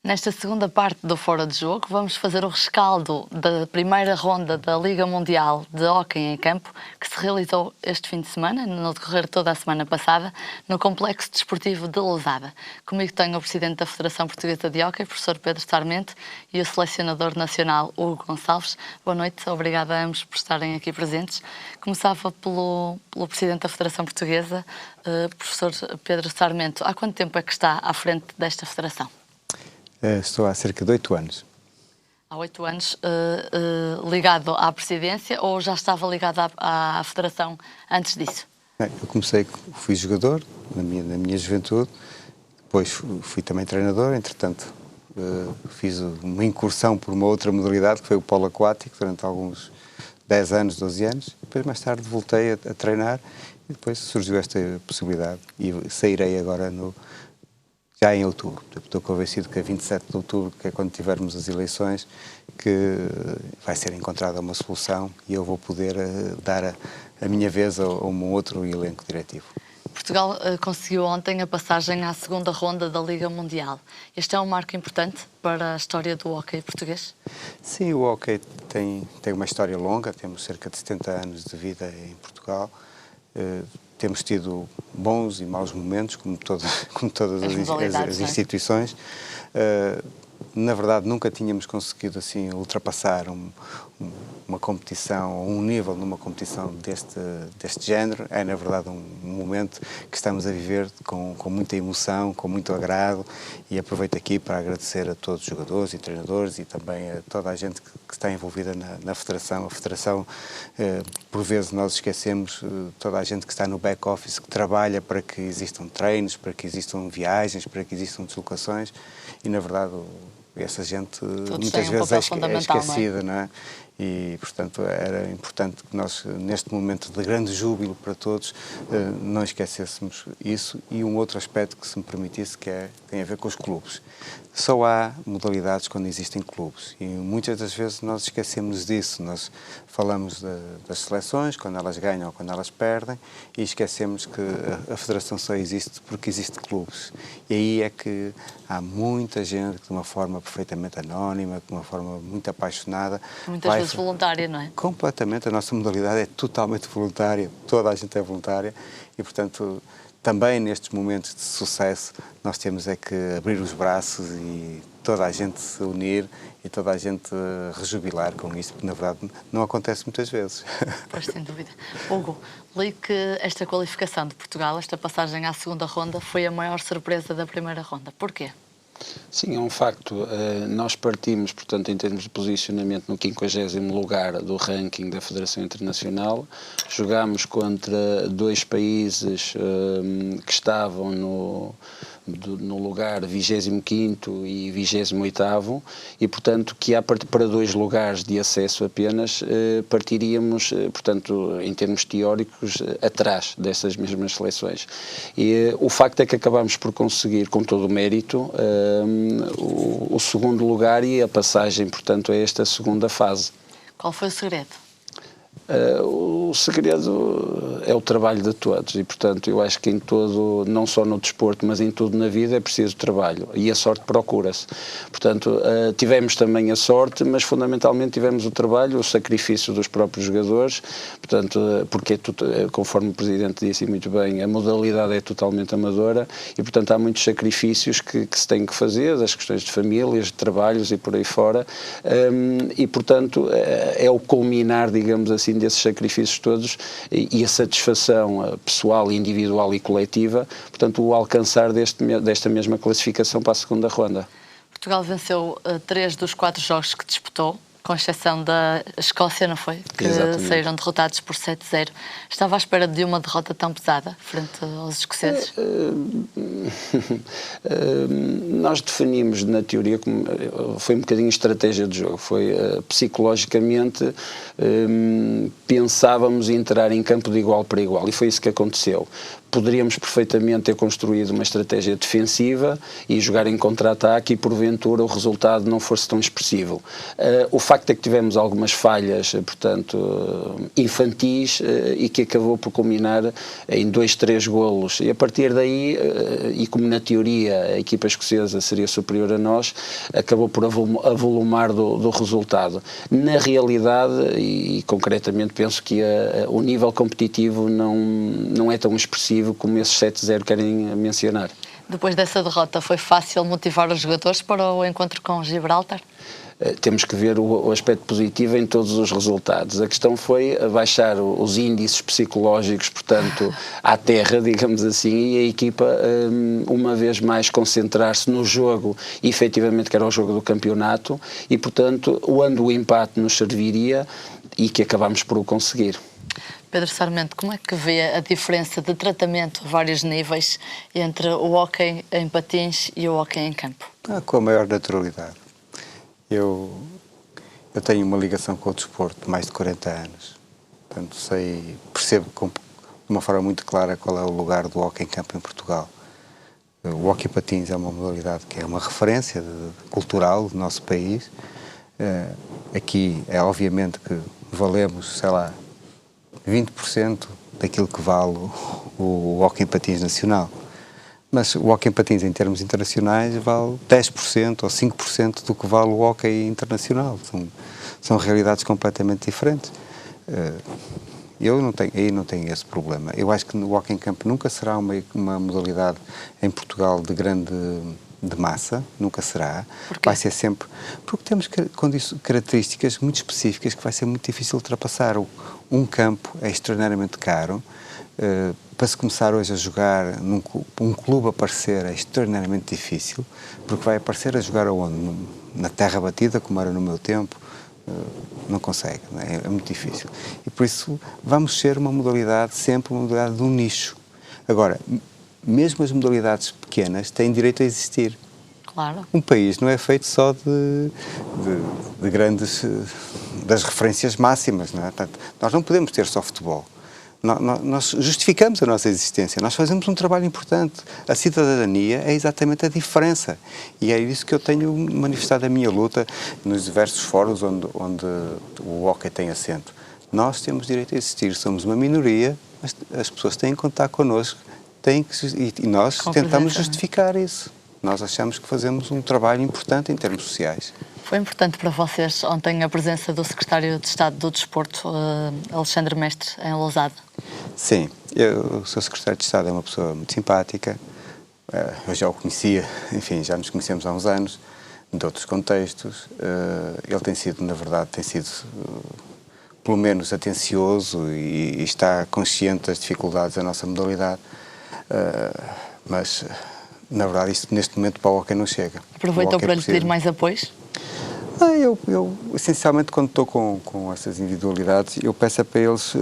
Nesta segunda parte do Fora de Jogo, vamos fazer o rescaldo da primeira ronda da Liga Mundial de Hóquei em Campo, que se realizou este fim de semana, no decorrer de toda a semana passada, no Complexo Desportivo de Lousada. Comigo tenho o Presidente da Federação Portuguesa de Hóquei, professor Pedro Sarmento, e o Selecionador Nacional, Hugo Gonçalves. Boa noite, obrigada a ambos por estarem aqui presentes. Começava pelo Presidente da Federação Portuguesa, professor Pedro Sarmento. Há quanto tempo é que está à frente desta federação? Estou há cerca de 8 anos. Há 8 anos ligado à presidência ou já estava ligado à federação antes disso? Eu comecei, fui jogador na minha juventude, depois fui também treinador, entretanto fiz uma incursão por uma outra modalidade, que foi o polo aquático, durante alguns 10 anos, 12 anos. Depois, mais tarde, voltei a treinar e depois surgiu esta possibilidade e sairei agora já em outubro. Estou convencido que a 27 de outubro, que é quando tivermos as eleições, que vai ser encontrada uma solução e eu vou poder dar a minha vez a um outro elenco diretivo. Portugal conseguiu ontem a passagem à segunda ronda da Liga Mundial. Este é um marco importante para a história do hóquei português? Sim, o hóquei tem uma história longa, temos cerca de 70 anos de vida em Portugal. Temos tido bons e maus momentos, como todas as instituições. Na verdade, nunca tínhamos conseguido assim ultrapassar uma competição, um nível numa competição deste género. É, na verdade, um momento que estamos a viver com muita emoção, com muito agrado, e aproveito aqui para agradecer a todos os jogadores e treinadores e também a toda a gente que está envolvida na Federação. A Federação, por vezes nós esquecemos toda a gente que está no back-office, que trabalha para que existam treinos, para que existam viagens, para que existam deslocações, e na verdade essa gente muitas vezes é esquecida, não é? E, portanto, era importante que nós, neste momento de grande júbilo para todos, não esquecêssemos isso. E um outro aspecto que se me permitisse, tem a ver com os clubes. Só há modalidades quando existem clubes e muitas das vezes nós esquecemos disso. Nós falamos das seleções, quando elas ganham ou quando elas perdem, e esquecemos que a federação só existe porque existe clubes. E aí é que há muita gente que, de uma forma perfeitamente anónima, de uma forma muito apaixonada... Muitas vezes voluntária, não é? Completamente. A nossa modalidade é totalmente voluntária, toda a gente é voluntária e, portanto, também nestes momentos de sucesso nós temos é que abrir os braços e toda a gente se unir e toda a gente rejubilar com isso, porque na verdade não acontece muitas vezes. Pois, sem dúvida. Hugo, li que esta qualificação de Portugal, esta passagem à segunda ronda, foi a maior surpresa da primeira ronda. Porquê? Sim, é um facto. Nós partimos, portanto, em termos de posicionamento no 50º lugar do ranking da Federação Internacional. Jogámos contra dois países que estavam no lugar 25º e 28º e, portanto, que para dois lugares de acesso apenas partiríamos, portanto, em termos teóricos, atrás dessas mesmas seleções. E o facto é que acabámos por conseguir, com todo o mérito, o segundo lugar e a passagem, portanto, a esta segunda fase. Qual foi o segredo? O segredo é o trabalho de todos e, portanto, eu acho que em todo, não só no desporto, mas em tudo na vida é preciso trabalho e a sorte procura-se. Portanto, tivemos também a sorte, mas fundamentalmente tivemos o trabalho, o sacrifício dos próprios jogadores, portanto, porque, conforme o Presidente disse muito bem, a modalidade é totalmente amadora e, portanto, há muitos sacrifícios que se têm que fazer, das questões de famílias, de trabalhos e por aí fora, e, portanto, é o culminar, digamos assim, desses sacrifícios todos e a satisfação pessoal, individual e coletiva, portanto, o alcançar desta mesma classificação para a segunda ronda. Portugal venceu 3 dos 4 jogos que disputou, com exceção da Escócia, não foi? Que Exatamente. Saíram derrotados por 7-0. Estava à espera de uma derrota tão pesada frente aos escoceses? Nós definimos na teoria, foi um bocadinho estratégia de jogo, foi psicologicamente pensávamos entrar em campo de igual para igual e foi isso que aconteceu. poderíamos perfeitamente ter construído uma estratégia defensiva e jogar em contra-ataque e porventura o resultado não fosse tão expressivo. O facto é que tivemos algumas falhas, portanto, infantis e que acabou por culminar em 2, 3 golos. E a partir daí, e como na teoria a equipa escocesa seria superior a nós, acabou por avolumar do resultado. Na realidade, e concretamente penso que o nível competitivo não é tão expressivo como esses 7-0 querem mencionar. Depois dessa derrota, foi fácil motivar os jogadores para o encontro com Gibraltar? Temos que ver o aspecto positivo em todos os resultados. A questão foi baixar os índices psicológicos, portanto, à terra, digamos assim, e a equipa, uma vez mais, concentrar-se no jogo, efetivamente, que era o jogo do campeonato, e, portanto, onde o empate nos serviria e que acabámos por o conseguir. Pedro Sarmento, como é que vê a diferença de tratamento a vários níveis entre o hóquei em patins e o hóquei em campo? Com a maior naturalidade. Eu tenho uma ligação com o desporto de mais de 40 anos. Portanto, percebo de uma forma muito clara qual é o lugar do hóquei em campo em Portugal. O hóquei patins é uma modalidade que é uma referência cultural do nosso país. Aqui é obviamente que valemos, sei lá, 20% daquilo que vale o hóquei em patins nacional. Mas o hóquei em patins em termos internacionais vale 10% ou 5% do que vale o hóquei internacional. São realidades completamente diferentes. Eu não tenho esse problema. Eu acho que o hóquei em campo nunca será uma modalidade em Portugal de grande massa, nunca será. Vai ser sempre... Porque temos características muito específicas que vai ser muito difícil ultrapassar. Um campo é extraordinariamente caro. Para se começar hoje a jogar um clube aparecer é extraordinariamente difícil, porque vai aparecer a jogar aonde? Na terra batida, como era no meu tempo, não consegue, não é? É muito difícil. E por isso vamos ser sempre uma modalidade de um nicho. Agora, mesmo as modalidades pequenas têm direito a existir. Claro. Um país não é feito só de das referências máximas, não é? Portanto, nós não podemos ter só futebol. Nós justificamos a nossa existência, nós fazemos um trabalho importante. A cidadania é exatamente a diferença. E é isso que eu tenho manifestado a minha luta nos diversos fóruns onde o hóquei tem assento. Nós temos direito a existir, somos uma minoria, mas as pessoas têm que contar connosco, e nós tentamos justificar isso. Nós achamos que fazemos um trabalho importante em termos sociais. Foi importante para vocês ontem a presença do Secretário de Estado do Desporto, Alexandre Mestre, em Lousada? Sim, o Sr. Secretário de Estado é uma pessoa muito simpática, eu já o conhecia, enfim, já nos conhecemos há uns anos, de outros contextos. Ele tem sido, na verdade, pelo menos atencioso e está consciente das dificuldades da nossa modalidade, mas, na verdade, isto neste momento para o hóquei não chega. Aproveitou para lhe pedir mais apoios? Eu essencialmente, quando estou com essas individualidades, eu peço para eles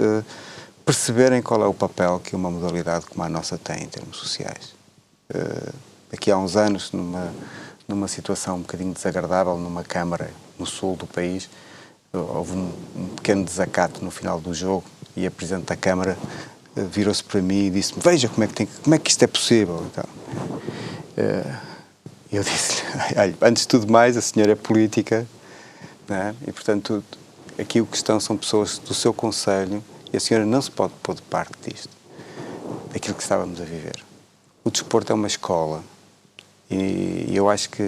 perceberem qual é o papel que uma modalidade como a nossa tem em termos sociais. Aqui há uns anos, numa situação um bocadinho desagradável, numa câmara no sul do país, houve um pequeno desacato no final do jogo e a Presidente da Câmara virou-se para mim e disse-me: veja como é que isto é possível. Então, eu disse-lhe: olha, antes de tudo mais, a senhora é política, não é? E, portanto, aqui o que estão são pessoas do seu conselho e a senhora não se pode pôr de parte disto, daquilo que estávamos a viver. O desporto é uma escola e eu acho que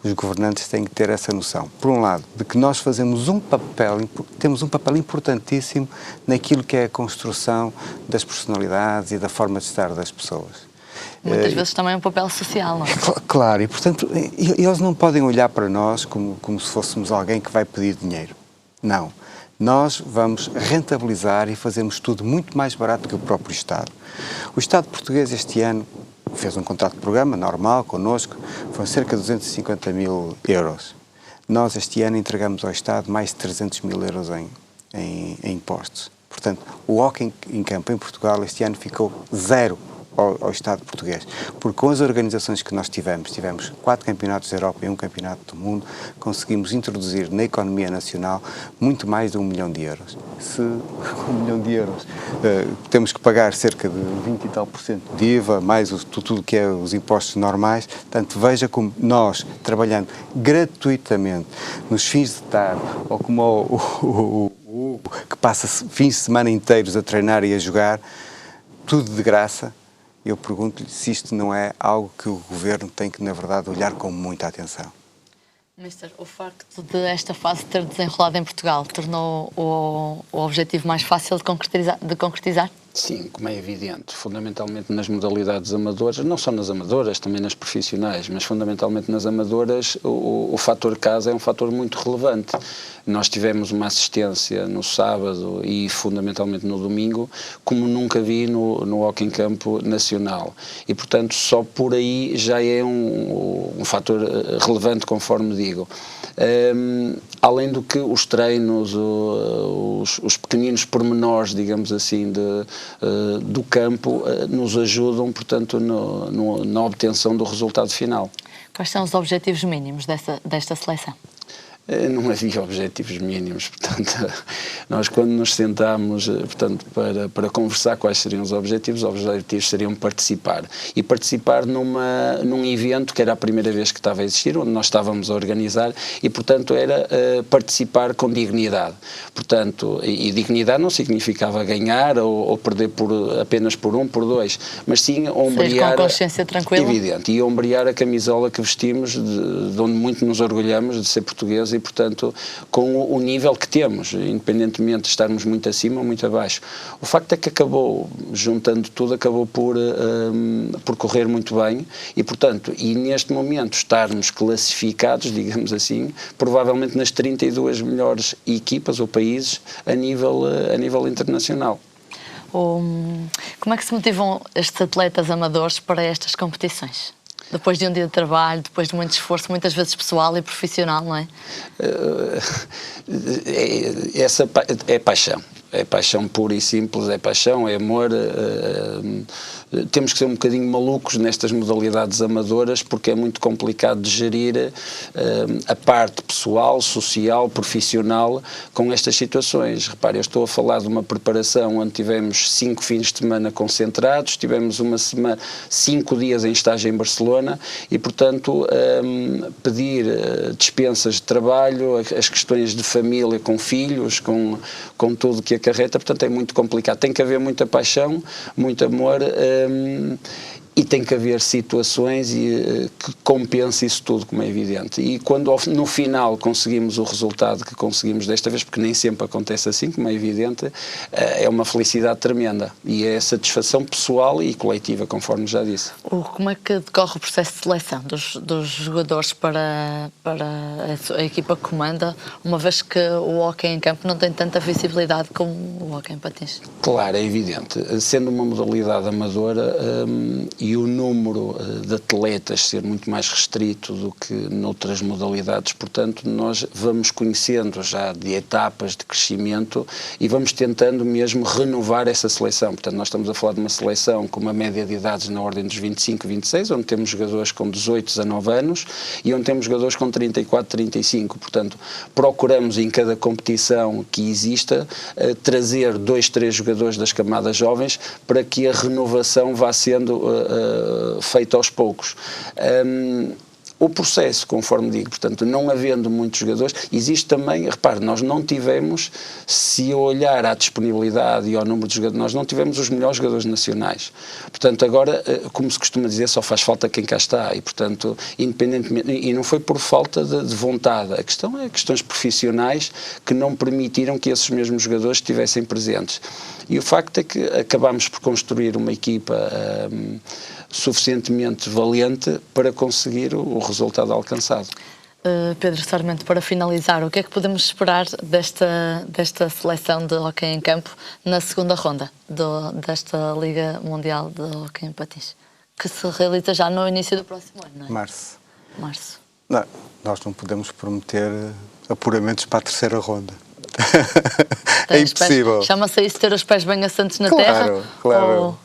os governantes têm que ter essa noção. Por um lado, de que nós temos um papel importantíssimo naquilo que é a construção das personalidades e da forma de estar das pessoas. Muitas vezes também é um papel social, não é? Claro, e portanto, eles não podem olhar para nós como se fôssemos alguém que vai pedir dinheiro. Não. Nós vamos rentabilizar e fazemos tudo muito mais barato que o próprio Estado. O Estado português este ano fez um contrato de programa normal connosco, foram cerca de 250 mil euros. Nós este ano entregamos ao Estado mais de 300 mil euros em impostos. Portanto, o hóquei em campo em Portugal este ano ficou zero ao Estado português. Porque com as organizações que nós tivemos 4 campeonatos da Europa e 1 campeonato do mundo, conseguimos introduzir na economia nacional muito mais de 1 milhão de euros. Se 1 milhão de euros temos que pagar cerca de 20 e tal % de IVA, mais tudo que é os impostos normais, portanto veja como nós, trabalhando gratuitamente nos fins de tarde, ou como o que passa fins de semana inteiros a treinar e a jogar, tudo de graça, eu pergunto-lhe se isto não é algo que o Governo tem que, na verdade, olhar com muita atenção. Mister, o facto de esta fase ter desenrolado em Portugal tornou o objetivo mais fácil de concretizar? Sim, como é evidente, fundamentalmente nas modalidades amadoras, não só nas amadoras, também nas profissionais, mas fundamentalmente nas amadoras, o fator casa é um fator muito relevante. Nós tivemos uma assistência no sábado e fundamentalmente no domingo, como nunca vi no hóquei em campo nacional. E, portanto, só por aí já é um fator relevante, conforme digo. Além do que os treinos, os pequeninos pormenores, digamos assim, do campo, nos ajudam, portanto, na obtenção do resultado final. Quais são os objetivos mínimos desta seleção? Não havia objetivos mínimos, portanto, nós quando nos sentámos, portanto, para conversar quais seriam os objetivos seriam participar. E participar num evento que era a primeira vez que estava a existir, onde nós estávamos a organizar, e, portanto, era participar com dignidade. Portanto, e dignidade não significava ganhar ou perder apenas por 1, por 2, mas sim ombrear... com consciência tranquila. Evidente, e ombrear a camisola que vestimos, de onde muito nos orgulhamos de ser portugueses, e, portanto, com o nível que temos, independentemente de estarmos muito acima ou muito abaixo. O facto é que acabou, juntando tudo, acabou por correr muito bem e, portanto, e neste momento estarmos classificados, digamos assim, provavelmente nas 32 melhores equipas ou países a nível internacional. Como é que se motivam estes atletas amadores para estas competições? Depois de um dia de trabalho, depois de muito esforço, muitas vezes pessoal e profissional, não é? Essa é paixão. É paixão pura e simples, é paixão, é amor. Temos que ser um bocadinho malucos nestas modalidades amadoras, porque é muito complicado de gerir a parte pessoal, social, profissional com estas situações. Repare, eu estou a falar de uma preparação onde tivemos 5 fins de semana concentrados, tivemos 5 dias em estágio em Barcelona e, portanto, pedir dispensas de trabalho, as questões de família com filhos, com tudo que acarreta, portanto é muito complicado. Tem que haver muita paixão, muito amor e tem que haver situações que compensem isso tudo, como é evidente. E quando no final conseguimos o resultado que conseguimos desta vez, porque nem sempre acontece assim, como é evidente, é uma felicidade tremenda e é satisfação pessoal e coletiva, conforme já disse. Como é que decorre o processo de seleção dos jogadores para a equipa que comanda, uma vez que o hóquei em campo não tem tanta visibilidade como o hóquei em patins? Claro, é evidente. Sendo uma modalidade amadora, e o número de atletas ser muito mais restrito do que noutras modalidades, portanto, nós vamos conhecendo já de etapas de crescimento e vamos tentando mesmo renovar essa seleção. Portanto, nós estamos a falar de uma seleção com uma média de idades na ordem dos 25, 26, onde temos jogadores com 18, 19 anos e onde temos jogadores com 34, 35. Portanto, procuramos em cada competição que exista trazer 2, 3 jogadores das camadas jovens para que a renovação vá sendo feito aos poucos. O processo, conforme digo, portanto, não havendo muitos jogadores, existe também, repare, nós não tivemos, se eu olhar à disponibilidade e ao número de jogadores, nós não tivemos os melhores jogadores nacionais. Portanto, agora, como se costuma dizer, só faz falta quem cá está e, portanto, independentemente, e não foi por falta de vontade, a questão é questões profissionais que não permitiram que esses mesmos jogadores estivessem presentes. E o facto é que acabámos por construir uma equipa suficientemente valente para conseguir o resultado alcançado. Pedro Sarmento, para finalizar, o que é que podemos esperar desta seleção de hóquei em campo na segunda ronda desta Liga Mundial de Hóquei em Patins, que se realiza já no início do próximo ano, não é? Março. Não, nós não podemos prometer apuramentos para a terceira ronda. É impossível. Chama-se isso ter os pés bem assentos na terra? Claro.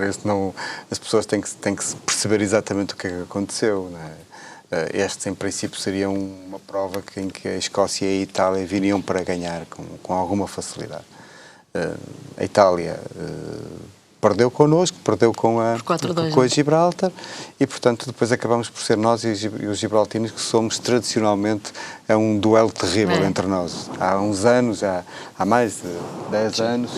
Isso não, as pessoas têm que perceber exatamente o que é que aconteceu, não é? Este, em princípio, seria uma prova em que a Escócia e a Itália viriam para ganhar com alguma facilidade. A Itália perdeu connosco, perdeu com a Gibraltar e, portanto, depois acabamos por ser nós e os gibraltinos que somos tradicionalmente um duelo terrível entre nós. Há uns anos, há mais de 10 anos,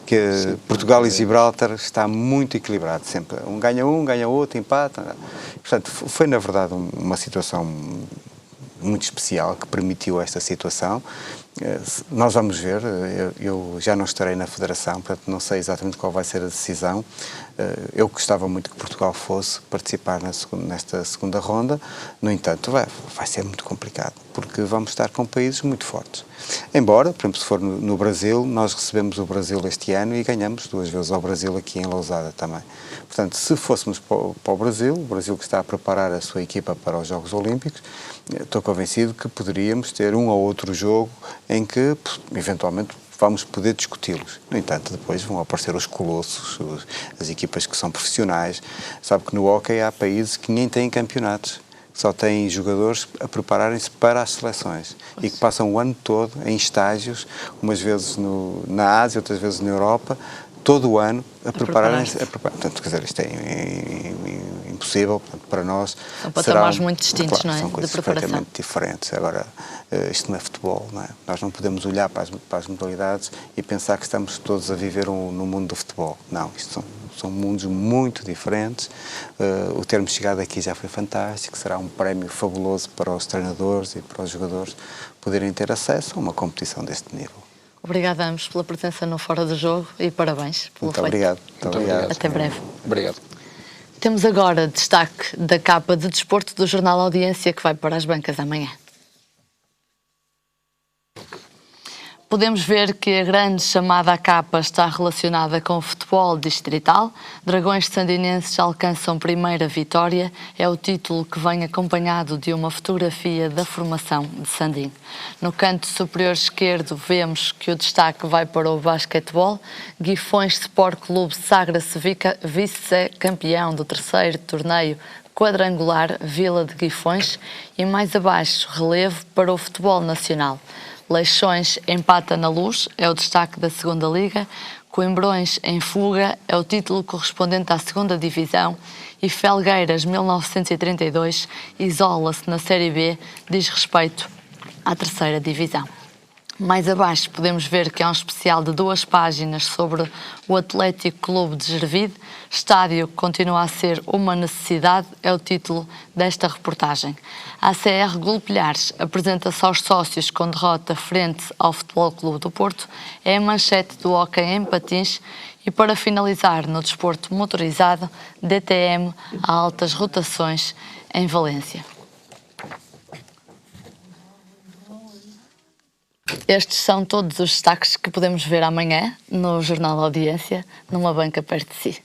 que Portugal e Gibraltar está muito equilibrado sempre. Um, ganha outro, empata. Portanto, foi, na verdade, uma situação muito especial que permitiu esta situação. Nós vamos ver, eu já não estarei na Federação, portanto não sei exatamente qual vai ser a decisão. Eu gostava muito que Portugal fosse participar nesta segunda ronda, no entanto vai ser muito complicado, porque vamos estar com países muito fortes. Embora, por exemplo, se for no Brasil, nós recebemos o Brasil este ano e ganhamos 2 vezes ao Brasil aqui em Lousada também. Portanto, se fôssemos para o Brasil que está a preparar a sua equipa para os Jogos Olímpicos, estou convencido que poderíamos ter um ou outro jogo em que, eventualmente, vamos poder discuti-los. No entanto, depois vão aparecer os colossos, as equipas que são profissionais. Sabe que no hóquei há países que nem têm campeonatos, só têm jogadores a prepararem-se para as seleções e que passam o ano todo em estágios, umas vezes na Ásia, outras vezes na Europa, todo o ano a prepararem-se. Portanto, quer dizer, isto é impossível, portanto, para nós. São patamares muito distintos, claro, não é? São coisas completamente diferentes. Agora, isto não é futebol, não é? Nós não podemos olhar para as modalidades e pensar que estamos todos a viver no mundo do futebol. Não, isto são mundos muito diferentes. O termos chegado aqui já foi fantástico, será um prémio fabuloso para os treinadores e para os jogadores poderem ter acesso a uma competição deste nível. Obrigada a ambos pela presença no Fora do Jogo e parabéns pelo feito. Muito obrigado. Até breve. Obrigado. Temos agora destaque da capa de desporto do Jornal Audiência, que vai para as bancas amanhã. Podemos ver que a grande chamada à capa está relacionada com o futebol distrital. Dragões sandinenses alcançam primeira vitória. É o título que vem acompanhado de uma fotografia da formação de Sandim. No canto superior esquerdo vemos que o destaque vai para o basquetebol. Guifões Sport Clube sagra-se vice-campeão do 3º torneio quadrangular Vila de Guifões. E mais abaixo, relevo para o futebol nacional. Leixões empata na Luz, é o destaque da 2ª Liga. Coimbrões em fuga, é o título correspondente à 2ª Divisão. E Felgueiras 1932 isola-se na Série B, diz respeito à 3ª Divisão. Mais abaixo podemos ver que há um especial de 2 páginas sobre o Atlético Clube de Gervide. Estádio continua a ser uma necessidade, é o título desta reportagem. A ACR Golpilhares apresenta-se aos sócios com derrota frente ao Futebol Clube do Porto. É a manchete do hóquei em patins. E para finalizar, no desporto motorizado, DTM a altas rotações em Valência. Estes são todos os destaques que podemos ver amanhã no Jornal Audiência, numa banca perto de si.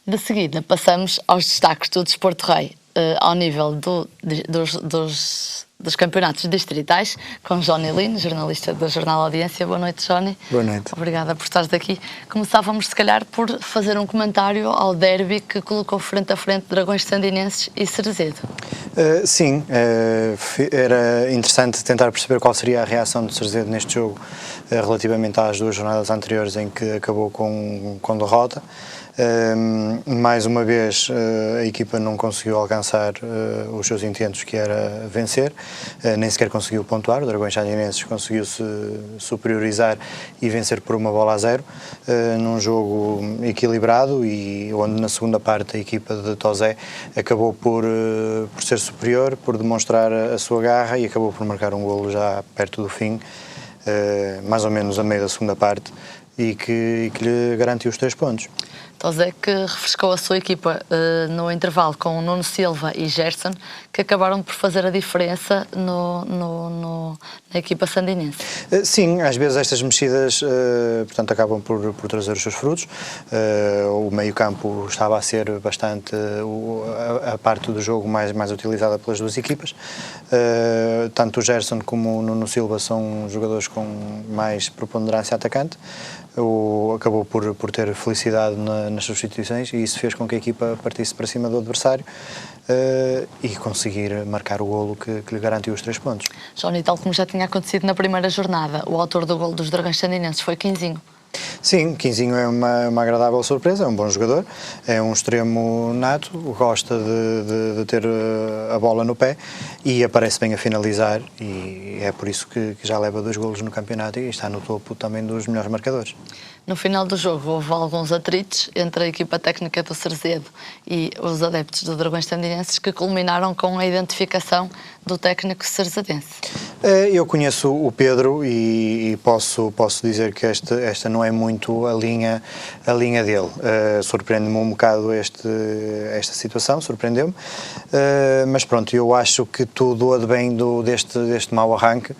De seguida, passamos aos destaques do Desporto Rei, ao nível dos campeonatos distritais, com Johnny Lino, jornalista do Jornal Audiência. Boa noite, Johnny. Boa noite. Obrigada por estares aqui. Começávamos, se calhar, por fazer um comentário ao derby que colocou frente a frente Dragões Sandinenses e Cerezedo. Sim, era interessante tentar perceber qual seria a reação do Cerezedo neste jogo relativamente às 2 jornadas anteriores em que acabou com derrota. Mais uma vez a equipa não conseguiu alcançar os seus intentos, que era vencer, nem sequer conseguiu pontuar. O Dragões Sandinenses conseguiu-se superiorizar e vencer por 1-0 num jogo equilibrado, e onde na segunda parte a equipa de Tozé acabou por ser superior, por demonstrar a sua garra, e acabou por marcar um golo já perto do fim, mais ou menos a meio da segunda parte. e que lhe garantiu os 3 pontos. Tozé que refrescou a sua equipa no intervalo com o Nuno Silva e Gerson, que acabaram por fazer a diferença na equipa sandinense. Sim, às vezes estas mexidas portanto, acabam por trazer os seus frutos. O meio-campo estava a ser bastante a parte do jogo mais utilizada pelas duas equipas. Tanto o Gerson como o Nuno Silva são jogadores com mais preponderância atacante. Acabou por ter felicidade nas substituições e isso fez com que a equipa partisse para cima do adversário e conseguir marcar o golo que lhe garantiu os 3 pontos. Johnny, tal como já tinha acontecido na primeira jornada, o autor do golo dos Dragões Sandinenses foi Quinzinho. Sim, Quinzinho é uma agradável surpresa, é um bom jogador, é um extremo nato, gosta de ter a bola no pé e aparece bem a finalizar e é por isso que já leva 2 golos no campeonato e está no topo também dos melhores marcadores. No final do jogo houve alguns atritos entre a equipa técnica do Cerzedo e os adeptos do Dragões Sandinenses que culminaram com a identificação do técnico cerzedense. Eu conheço o Pedro e posso dizer que esta não é muito a linha dele. Surpreende-me um bocado esta situação, surpreendeu-me, mas pronto, eu acho que tudo advém deste mau arranque.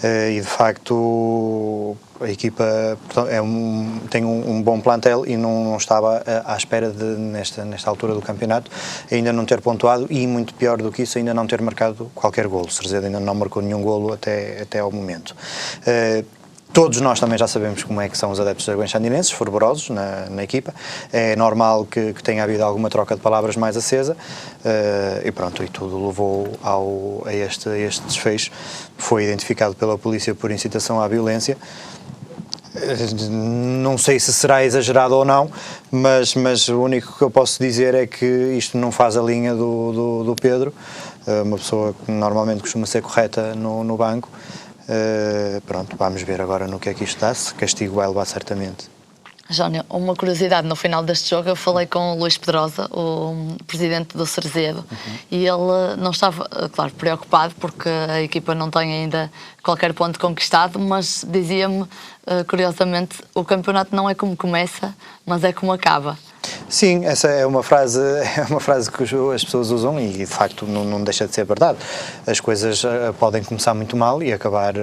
E de facto a equipa tem um bom plantel e não estava à espera nesta altura do campeonato ainda não ter pontuado e muito pior do que isso ainda não ter marcado qualquer golo. Cerzedo ainda não marcou nenhum golo até ao momento. Todos nós também já sabemos como é que são os adeptos dragões sandinenses, fervorosos na equipa. É normal que tenha havido alguma troca de palavras mais acesa e pronto, e tudo levou a este desfecho. Foi identificado pela polícia por incitação à violência. Não sei se será exagerado ou não, mas o único que eu posso dizer é que isto não faz a linha do Pedro, uma pessoa que normalmente costuma ser correta no banco. Pronto, vamos ver agora no que é que isto dá, se castigo vai levar certamente. Jónia, uma curiosidade, no final deste jogo eu falei com o Luís Pedrosa, o presidente do Cerzedo, e ele não estava, claro, preocupado porque a equipa não tem ainda qualquer ponto conquistado, mas dizia-me, curiosamente, o campeonato não é como começa, mas é como acaba. Sim, essa é uma frase que as pessoas usam e de facto não deixa de ser verdade. As coisas podem começar muito mal e acabar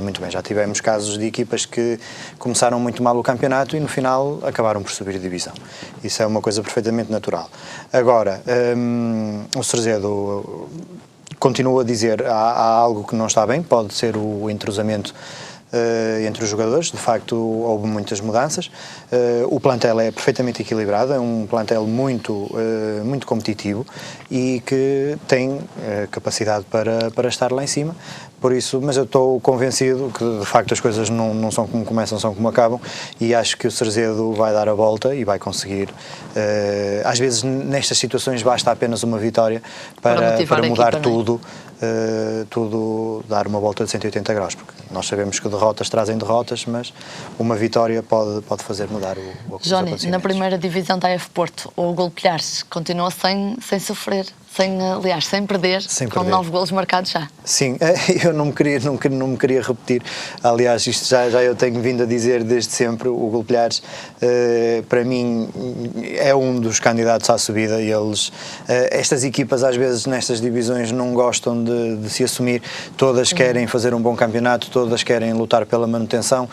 muito bem. Já tivemos casos de equipas que começaram muito mal o campeonato e no final acabaram por subir a divisão. Isso é uma coisa perfeitamente natural. Agora, o Cerzedo continua a dizer há algo que não está bem, pode ser o entrosamento entre os jogadores. De facto houve muitas mudanças, o plantel é perfeitamente equilibrado, é um plantel muito competitivo e que tem capacidade para estar lá em cima, por isso, mas eu estou convencido que de facto as coisas não são como começam, são como acabam e acho que o Cerzedo vai dar a volta e vai conseguir, às vezes nestas situações basta apenas uma vitória para mudar tudo, dar uma volta de 180 graus, porque nós sabemos que derrotas trazem derrotas, mas uma vitória pode fazer mudar o Johnny, na primeira divisão da AF Porto, o Golpilhares continua sem sofrer, sem perder, com 9 golos marcados já. Sim, eu não me queria repetir, aliás isto já eu tenho vindo a dizer desde sempre, o Golpilhares para mim é um dos candidatos à subida e estas equipas às vezes nestas divisões não gostam de se assumir, todas querem fazer um bom campeonato, todas querem lutar pela manutenção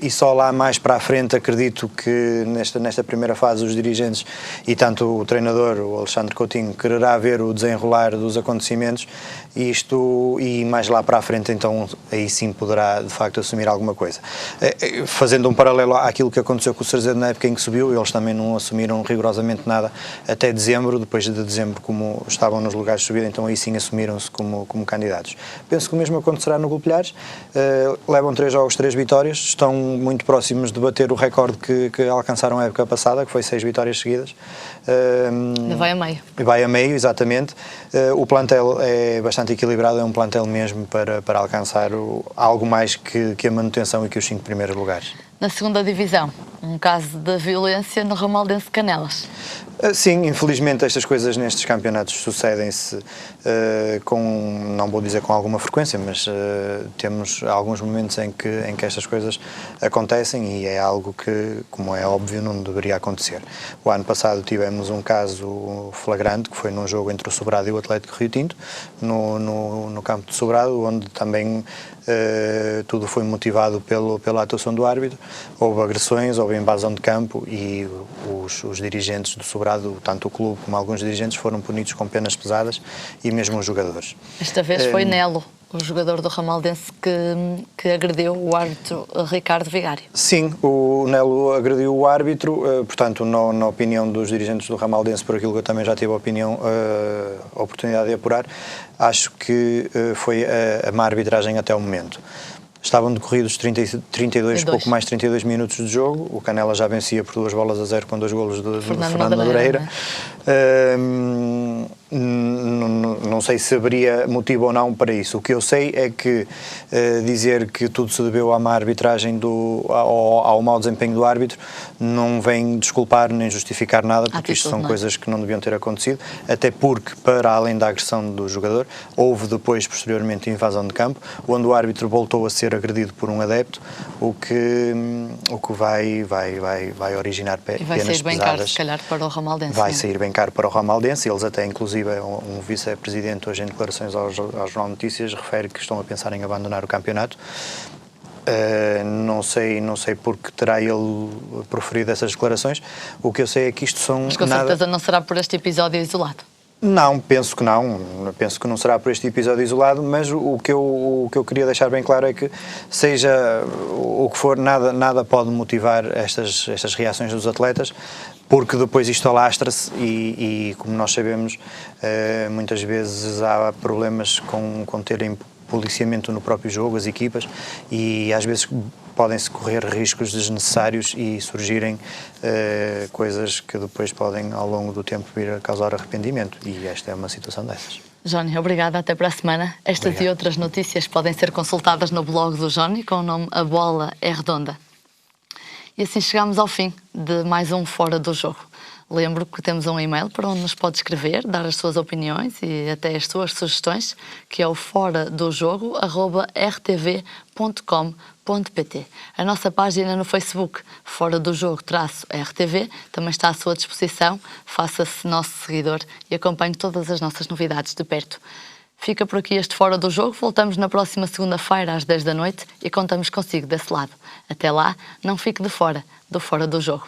e só lá mais para a frente acredito que nesta primeira fase os dirigentes e tanto o treinador, o Alexandre Coutinho, quererá ver o desenrolar dos acontecimentos e mais lá para a frente então aí sim poderá de facto assumir alguma coisa. Fazendo um paralelo àquilo que aconteceu com o Cerzedo na época em que subiu, eles também não assumiram rigorosamente nada até dezembro, depois de dezembro como estavam nos lugares de subida, então aí sim assumiram-se como candidatos. Penso que o mesmo acontecerá no Golpilhares, levam 3 jogos, 3 vitórias, estão muito próximos de bater o recorde que alcançaram a época passada, que foi 6 vitórias seguidas. Vai a meio, exatamente. O plantel é bastante equilibrado, é um plantel mesmo para alcançar algo mais que a manutenção e que os 5 primeiros lugares. Na segunda divisão, um caso de violência no Ramaldense de Canelas. Sim, infelizmente estas coisas nestes campeonatos sucedem-se não vou dizer com alguma frequência, mas temos alguns momentos em que estas coisas acontecem e é algo que, como é óbvio, não deveria acontecer. O ano passado tivemos um caso flagrante, que foi num jogo entre o Sobrado e o Atlético Rio Tinto, no campo de Sobrado, onde também tudo foi motivado pela atuação do árbitro. Houve agressões, houve invasão de campo e os dirigentes do Sobrado, tanto o clube como alguns dirigentes, foram punidos com penas pesadas e mesmo os jogadores. Esta vez foi Nelo, o jogador do Ramaldense, que agrediu o árbitro Ricardo Vigário. Sim, o Nelo agrediu o árbitro, portanto, na opinião dos dirigentes do Ramaldense, por aquilo que eu também já tive a oportunidade de apurar, acho que foi a má arbitragem até o momento. Estavam decorridos 32, pouco mais de 32 minutos de jogo, o Canela já vencia por 2-0 com 2 golos de Fernando Madureira. Não sei se haveria motivo ou não para isso. O que eu sei é que dizer que tudo se deveu à má arbitragem, ao mau desempenho do árbitro, não vem desculpar nem justificar nada, porque isto são coisas que não deviam ter acontecido, até porque, para além da agressão do jogador, houve depois, posteriormente, invasão de campo, onde o árbitro voltou a ser agredido por um adepto, o que vai originar penas pesadas. E vai sair bem caro, se calhar, para o Ramaldense. Vai sair bem caro para o Ramaldense. Eles até, inclusive, um vice-presidente hoje em declarações ao Jornal de Notícias refere que estão a pensar em abandonar o campeonato. Não sei porque terá ele proferido essas declarações. O que eu sei é que isto são... Mas com certeza não será por este episódio isolado. Não, penso que não. Penso que não será por este episódio isolado, mas o que eu queria deixar bem claro é que, seja o que for, nada pode motivar estas reações dos atletas, porque depois isto alastra-se e como nós sabemos, muitas vezes há problemas com terem policiamento no próprio jogo, as equipas, e às vezes podem-se correr riscos desnecessários e surgirem coisas que depois podem, ao longo do tempo, vir a causar arrependimento, e esta é uma situação dessas. Johnny, obrigada, até para a semana. Estas e outras notícias podem ser consultadas no blog do Johnny, com o nome A Bola é Redonda. E assim chegamos ao fim de mais um Fora do Jogo. Lembro que temos um e-mail para onde nos pode escrever, dar as suas opiniões e até as suas sugestões, que é o foradojogo@rtv.com.pt. A nossa página no Facebook, Fora do Jogo-RTV, também está à sua disposição. Faça-se nosso seguidor e acompanhe todas as nossas novidades de perto. Fica por aqui este Fora do Jogo. Voltamos na próxima segunda-feira às 10 da noite e contamos consigo desse lado. Até lá, não fique de fora do Fora do Jogo.